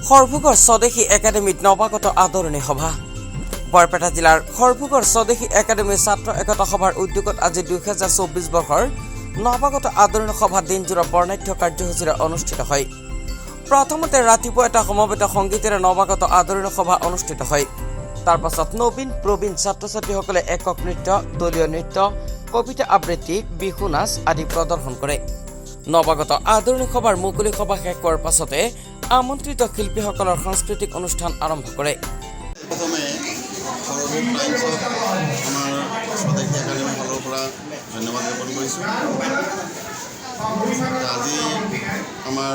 সৰভোগৰ স্বদেশী একাডেমীত নৱাগত আদৰণি সভা। বৰপেটা জিলাৰ সৰভোগৰ স্বদেশী একাডেমীৰ ছাত্ৰ একতা সভাৰ উদ্যোগত আজি 2024 বৰ্ষৰ নৱাগত আদৰণি সভা দিনজোৰা বৰ্ণাঢ্য কাৰ্যসূচীৰে অনুষ্ঠিত হয়। প্ৰথমতে ৰাতিপুৱা এটা সমবেত সংগীতেৰে নৱাগত আদৰণি সভা অনুষ্ঠিত হয়। তাৰ পাছত নবীন প্ৰবীণ ছাত্ৰ ছাত্ৰীসকলে একক নৃত্য, দলীয় নৃত্য, কবিতা আবৃত্তি, বিহু নাচ আদি প্ৰদৰ্শন কৰে। নৱাগত আদৰণি সভাৰ মুকলি সভা শেষ হোৱাৰ পাছতে আমন্ত্ৰিত শিল্পীসকলৰ সাংস্কৃতিক অনুষ্ঠান আৰম্ভ কৰে। প্ৰথমে সৰভোগ টাইমছক আমাৰ স্বদেশী একাডেমীৰ ফালৰ পৰা ধন্যবাদ জ্ঞাপন কৰিছোঁ। আজি আমাৰ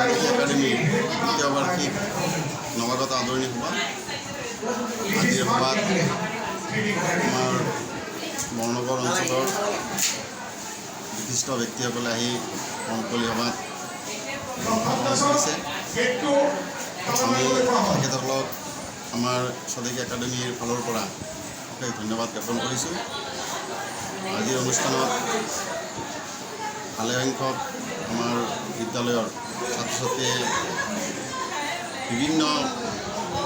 স্বদেশী একাডেমীৰ দ্বিতীয় বাৰ্ষিক নৱাগত আদৰণি সভা। আজিৰ সভাত আমাৰ বৰ্ণনগৰ অঞ্চলৰ বিশিষ্ট ব্যক্তিসকলে আহি মুকলি সভাত কৰিছে। আমি তেখেতসকলক আমাৰ স্বদেশী একাডেমীৰ ফালৰ পৰা অশেষ ধন্যবাদ জ্ঞাপন কৰিছোঁ। আজিৰ অনুষ্ঠানত ভালেসংখ্যক আমাৰ বিদ্যালয়ৰ ছাত্ৰ ছাত্ৰীয়ে বিভিন্ন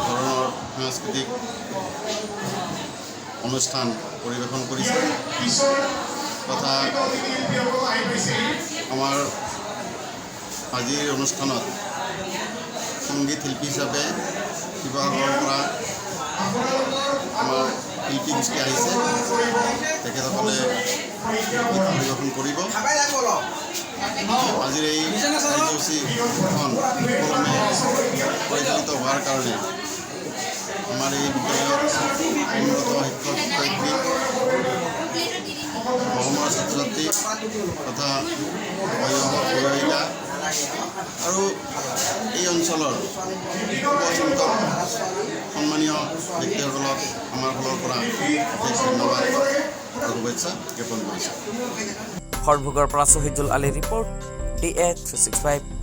ধৰণৰ সাংস্কৃতিক অনুষ্ঠান পৰিৱেশন কৰিছে তথা আমাৰ আজিৰ অনুষ্ঠানত সংগীত শিল্পী হিচাপে শিৱসাগৰৰ পৰা আমাৰ শিল্পী গোষ্ঠী আহিছে। তেখেতসকলে গীত পৰিৱেশন কৰিব। আজিৰ এই কাৰ্যসূচীখন সুকলমে পৰিচালিত হোৱাৰ কাৰণে আমাৰ এই বিদ্যালয়ত উন্নত শিক্ষক শিক্ষয়িত্ৰী, মৰমৰ ছাত্ৰ ছাত্ৰী তথা অভিভাৱক অভিভাৱিকা আৰু এই অঞ্চলৰ বহুসংখ্যক সন্মানীয় ব্যক্তিসকলক আমাৰ ফালৰ পৰা অশেষ ধন্যবাদ আৰু শুভেচ্ছা জ্ঞাপন কৰিছোঁ। সৰভোগৰ পৰা শহীদুল আলী ৰিপৰ্ট, DA 365।